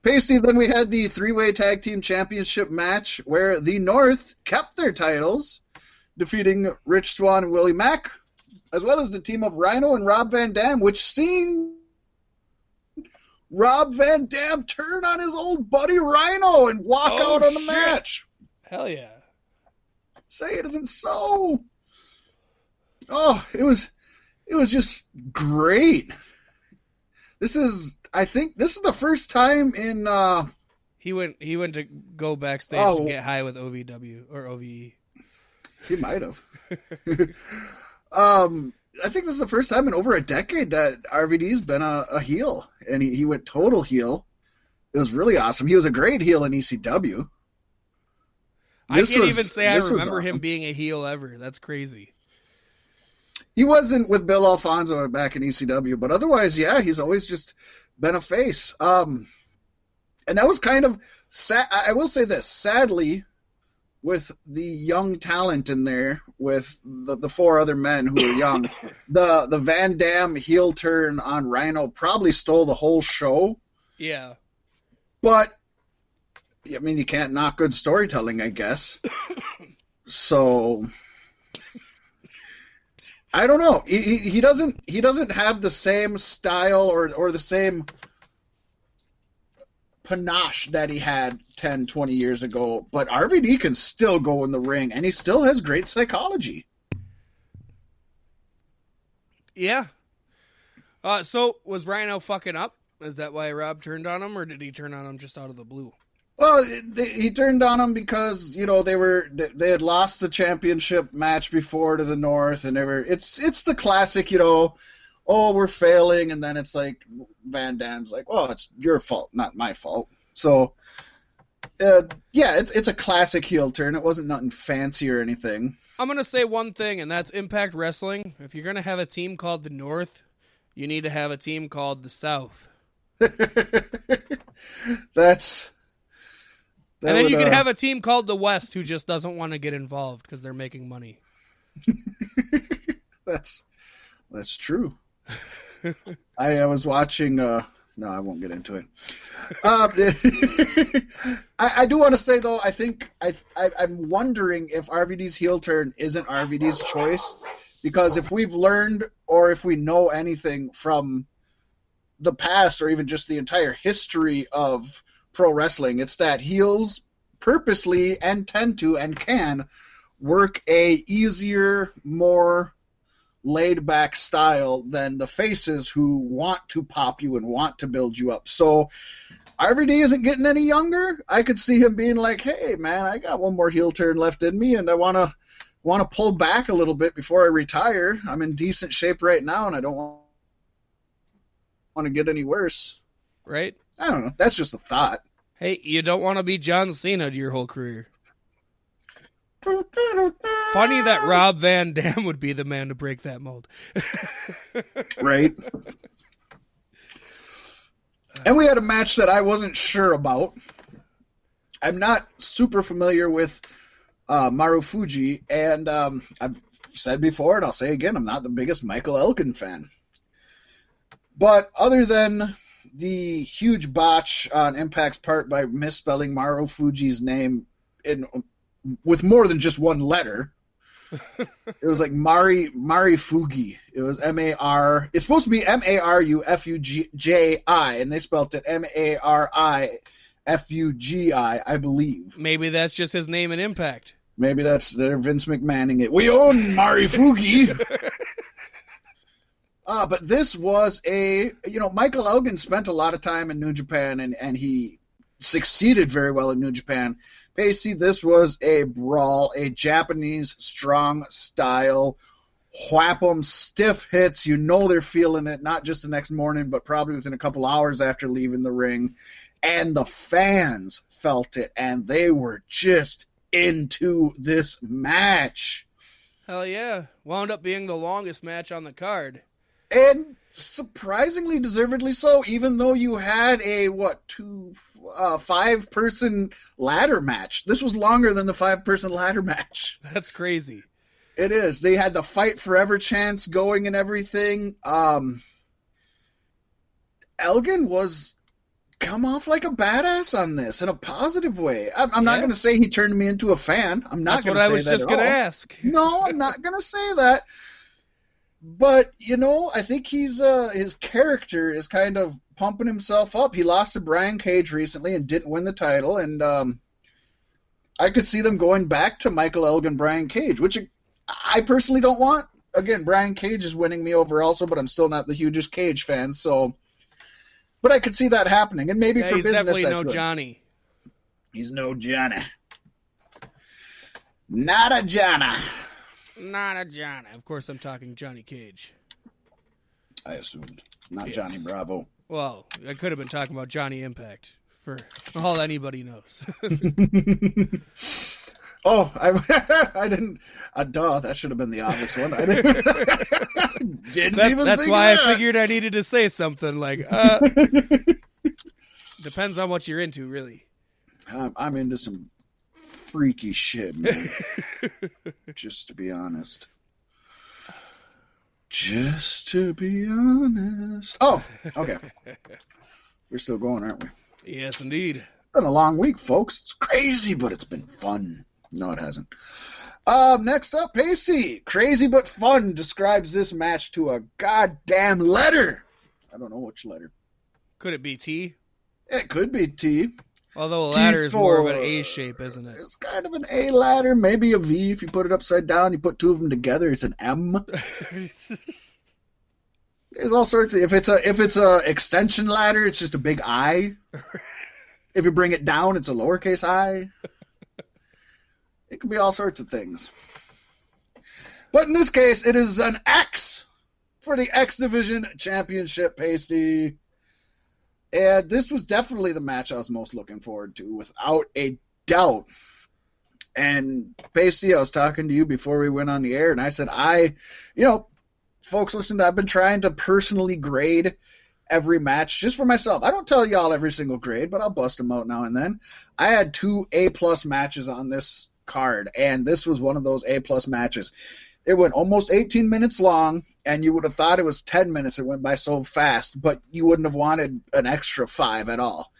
Paystee, then we had the three-way tag team championship match where the North kept their titles, defeating Rich Swann and Willie Mack, as well as the team of Rhino and Rob Van Dam, which seen Rob Van Dam turn on his old buddy Rhino and walk out on the match. Hell yeah. Say it isn't so. Oh, it was just great. I think this is the first time in he went to go backstage to get high with OVW or OVE. He might have. I think this is the first time in over a decade that RVD's been a heel, and he went total heel. It was really awesome. He was a great heel in ECW. I can't even say I remember him being a heel ever. That's crazy. He wasn't with Bill Alfonso back in ECW, but otherwise, yeah, he's always just been a face. And that was kind of sad. I will say this, sadly, with the young talent in there, with the four other men who are young, the Van Dam heel turn on Rhino probably stole the whole show. Yeah. But, I mean, you can't knock good storytelling, I guess. So, I don't know. He doesn't have the same style or the same panache that he had 10, 20 years ago, but RVD can still go in the ring, and he still has great psychology. Yeah. So, was Rhino fucking up? Is that why Rob turned on him, or did he turn on him just out of the blue? Well, he turned on him because, they had lost the championship match before to the North, and it's the classic, we're failing, and then it's like Van Dam's like, well, it's your fault, not my fault. So, it's a classic heel turn. It wasn't nothing fancy or anything. I'm going to say one thing, and that's Impact Wrestling. If you're going to have a team called the North, you need to have a team called the South. And then you can have a team called the West who just doesn't want to get involved because they're making money. That's true. I was watching. No, I won't get into it. I do want to say though, I think I'm wondering if RVD's heel turn isn't RVD's choice, because if we've learned or if we know anything from the past or even just the entire history of pro wrestling, it's that heels purposely and tend to and can work a easier, more laid back style than the faces who want to pop you and want to build you up. So RVD isn't getting any younger. I could see him being like, hey man, I got one more heel turn left in me, and I want to pull back a little bit before I retire. I'm in decent shape right now, and I don't want to get any worse. Right? I don't know. That's just a thought. Hey, you don't want to be John Cena your whole career. Funny that Rob Van Dam would be the man to break that mold. Right. And we had a match that I wasn't sure about. I'm not super familiar with Marufuji, and I've said before, and I'll say again, I'm not the biggest Michael Elgin fan. But other than the huge botch on Impact's part by misspelling Marufuji's name with more than just one letter, it was like Marifugi. It was M-A-R. It's supposed to be M-A-R-U-F-U-J-I, and they spelled it M-A-R-I-F-U-G-I, I believe. Maybe that's just his name in Impact. Maybe they're Vince McMahoning it. We own Marifugi. But this was Michael Elgin spent a lot of time in New Japan, and he succeeded very well in New Japan. Paystee, this was a brawl, a Japanese strong style, whap 'em, stiff hits. You know they're feeling it, not just the next morning, but probably within a couple hours after leaving the ring. And the fans felt it, and they were just into this match. Hell yeah. Wound up being the longest match on the card. And surprisingly deservedly so, even though you had a, 5-person ladder match. This was longer than the 5-person ladder match. That's crazy. It is. They had the Fight Forever chants going and everything. Elgin was come off like a badass on this in a positive way. I'm not going to say he turned me into a fan. I'm not going to say that. That's what I was just going to ask. No, I'm not going to say that. But, I think his character is kind of pumping himself up. He lost to Brian Cage recently and didn't win the title. And I could see them going back to Michael Elgin, Brian Cage, which I personally don't want. Again, Brian Cage is winning me over also, but I'm still not the hugest Cage fan. So, but I could see that happening. And maybe for he's business, definitely that's no good. Johnny. He's no Johnny. Not a Johnny. Not a Johnny. Of course, I'm talking Johnny Cage. I assumed. Not yes. Johnny Bravo. Well, I could have been talking about Johnny Impact, for all anybody knows. Oh, I didn't. Duh, that should have been the obvious one. I didn't that's why I figured I needed to say something like, depends on what you're into, really. I'm into some freaky shit, man. Just to be honest. Oh, okay. We're still going, aren't we? Yes, indeed. It's been a long week, folks. It's crazy, but it's been fun. No, it hasn't. Next up, Paystee. Crazy but fun describes this match to a goddamn letter. I don't know which letter. Could it be T? It could be T. Although a ladder is more of an A shape, isn't it? It's kind of an A ladder, maybe a V. If you put it upside down, you put two of them together, it's an M. There's all sorts of. If it's a extension ladder, it's just a big I. If you bring it down, it's a lowercase I. It could be all sorts of things. But in this case, it is an X for the X Division Championship, Paystee. And this was definitely the match I was most looking forward to, without a doubt. And Paystee, I was talking to you before we went on the air, and I said, folks, listen, I've been trying to personally grade every match just for myself. I don't tell y'all every single grade, but I'll bust them out now and then. I had 2 A+ matches on this card, and this was one of those A+ matches. It went almost 18 minutes long, and you would have thought it was 10 minutes. It went by so fast, but you wouldn't have wanted an extra 5 at all.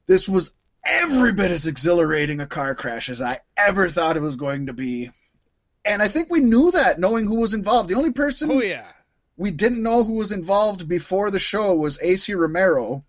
This was every bit as exhilarating a car crash as I ever thought it was going to be. And I think we knew that, knowing who was involved. The only person we didn't know who was involved before the show was AC Romero,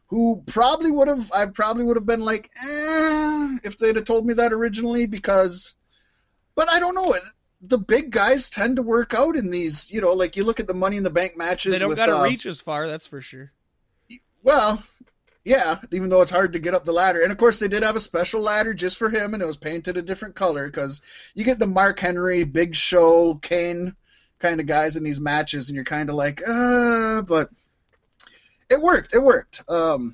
who I probably would have been like, if they'd have told me that originally, but I don't know. The big guys tend to work out in these, like you look at the Money in the Bank matches. They don't got to reach as far, that's for sure. Well, yeah, even though it's hard to get up the ladder. And, of course, they did have a special ladder just for him, and it was painted a different color because you get the Mark Henry, Big Show, Kane kind of guys in these matches, and you're kind of like, but it worked. It worked. The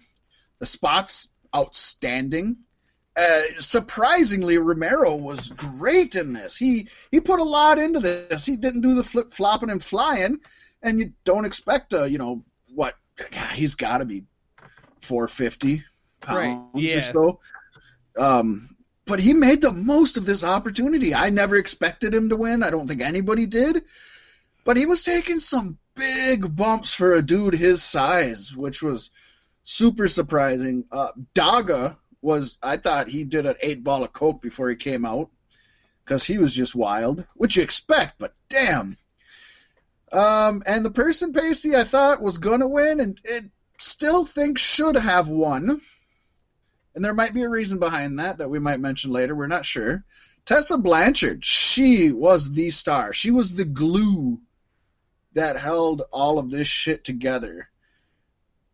spots, outstanding. Surprisingly, Romero was great in this. He put a lot into this. He didn't do the flip-flopping and flying, and you don't expect he's got to be 450 pounds or so. But he made the most of this opportunity. I never expected him to win. I don't think anybody did. But he was taking some big bumps for a dude his size, which was super surprising. Daga I thought he did an 8-ball of coke before he came out because he was just wild, which you expect, but damn. And the person, Paystee, I thought was going to win, and it still think should have won, and there might be a reason behind that we might mention later. We're not sure. Tessa Blanchard, she was the star. She was the glue that held all of this shit together.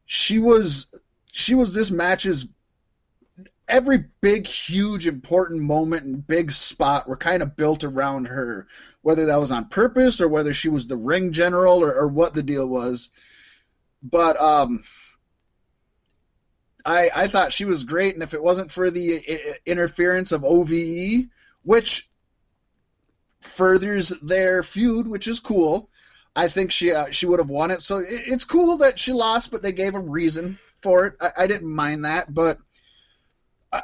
She was this match's every big, huge, important moment and big spot were kind of built around her, whether that was on purpose or whether she was the ring general or what the deal was. But I thought she was great, and if it wasn't for the interference of OVE, which furthers their feud, which is cool, I think she would have won it. So it's cool that she lost, but they gave a reason for it. I didn't mind that, but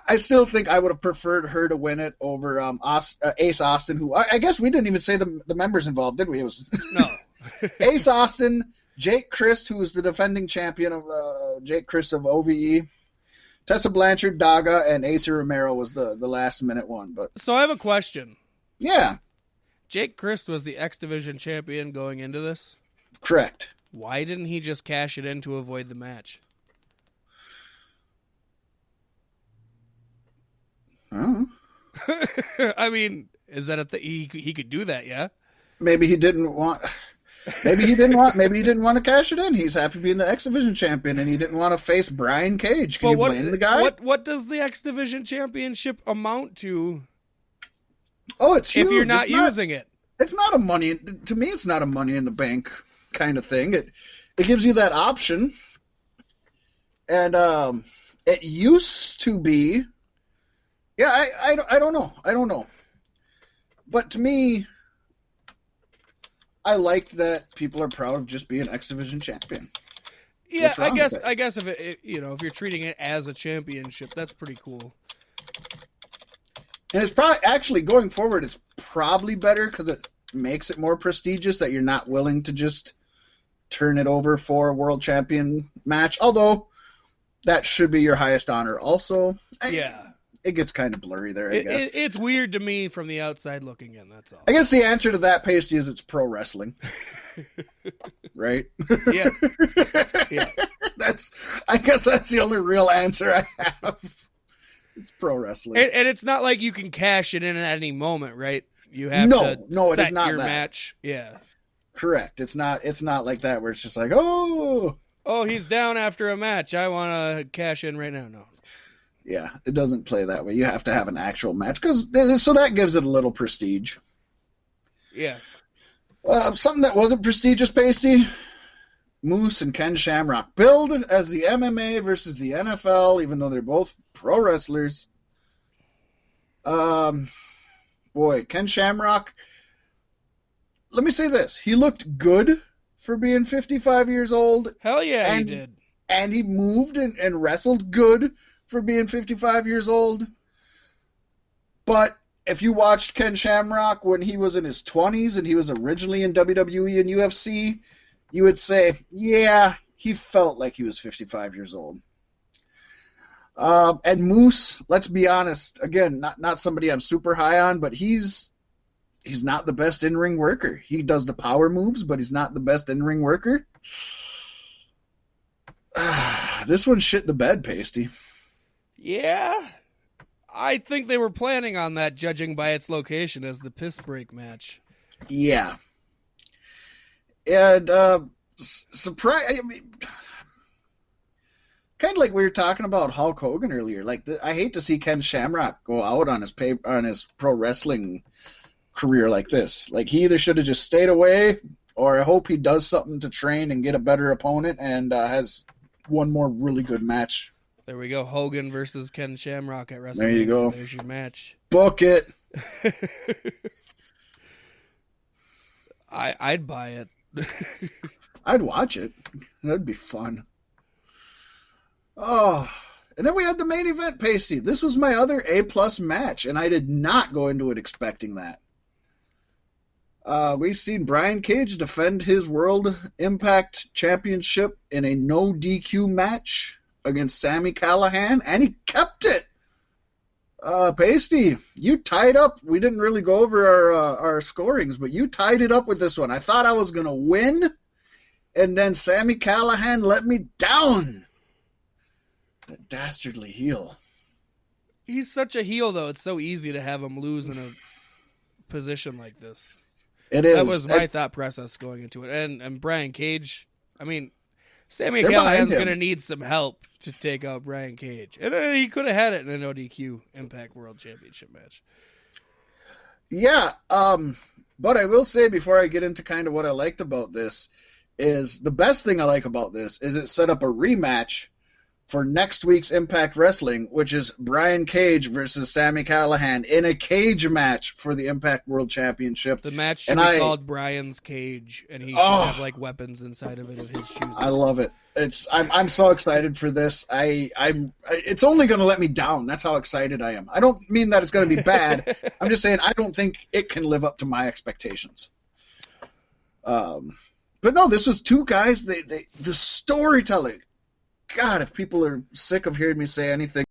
I still think I would have preferred her to win it over Ace Austin, who I guess we didn't even say the members involved, did we? It was no. Ace Austin, Jake Christ, who is the defending champion of Jake Christ of OVE. Tessa Blanchard, Daga, and Acer Romero was the last minute one. But so I have a question. Yeah. Jake Christ was the X Division champion going into this? Correct. Why didn't he just cash it in to avoid the match? I mean, is that he could do that? Yeah. Maybe he didn't want. Maybe he didn't want to cash it in. He's happy being the X Division champion, and he didn't want to face Brian Cage. Can you blame the guy? What does the X Division championship amount to? Oh, it's huge. If you're not using it. It's not a money. To me, it's not a money in the bank kind of thing. It gives you that option, and it used to be. Yeah, I don't know. But to me, I like that people are proud of just being X Division champion. Yeah, I guess if if you're treating it as a championship, that's pretty cool. And it's probably actually going forward. It's probably better because it makes it more prestigious that you're not willing to just turn it over for a world champion match. Although that should be your highest honor. Also, yeah. It gets kind of blurry there, I guess. It's weird to me from the outside looking in, that's all. I guess the answer to that, Paystee, is it's pro wrestling. Right? Yeah. Yeah. I guess that's the only real answer I have. It's pro wrestling. And it's not like you can cash it in at any moment, right? You have to set it is not your that. match. Yeah. Correct. It's not like that where it's just like, oh, he's down after a match. I want to cash in right now. No. Yeah, it doesn't play that way. You have to have an actual match so that gives it a little prestige. Yeah. Something that wasn't prestigious, Paystee. Moose and Ken Shamrock billed as the MMA versus the NFL, even though they're both pro wrestlers. Boy, Ken Shamrock. Let me say this: he looked good for being 55 years old. Hell yeah, he did. And he moved and wrestled good for being 55 years old. But if you watched Ken Shamrock when he was in his 20s and he was originally in WWE and UFC, you would say, yeah, he felt like he was 55 years old. And Moose, let's be honest, again, not somebody I'm super high on, but he's not the best in-ring worker. He does the power moves, but he's not the best in-ring worker. This one shit the bed, Paystee. Yeah, I think they were planning on that, judging by its location as the piss break match. Yeah. And surprise. I mean, kind of like we were talking about Hulk Hogan earlier. Like I hate to see Ken Shamrock go out on his pro wrestling career like this. Like he either should have just stayed away, or I hope he does something to train and get a better opponent and has one more really good match. There we go. Hogan versus Ken Shamrock at WrestleMania. There you go. There's your match. Book it. I'd buy it. I'd watch it. That'd be fun. Oh, and then we had the main event, Paystee. This was my other A+ match, and I did not go into it expecting that. We've seen Brian Cage defend his World Impact Championship in a no DQ match against Sami Callihan, and he kept it. Paystee, you tied up. We didn't really go over our scorings, but you tied it up with this one. I thought I was going to win, and then Sami Callihan let me down. That dastardly heel. He's such a heel, though. It's so easy to have him lose in a position like this. It is. That was my thought process going into it. And Brian Cage, I mean, Sami Callihan's going to need some help to take out Brian Cage. And he could have had it in an ODQ Impact World Championship match. Yeah, but I will say before I get into kind of what I liked about this, is the best thing I like about this is it set up a rematch for next week's Impact Wrestling, which is Brian Cage versus Sami Callihan in a cage match for the Impact World Championship. The match should be called Brian's Cage, and he should have like weapons inside of it of his shoes. I love it. I'm so excited for this. It's only going to let me down. That's how excited I am. I don't mean that it's going to be bad. I'm just saying I don't think it can live up to my expectations. But But no, this was two guys. The storytelling. God, if people are sick of hearing me say anything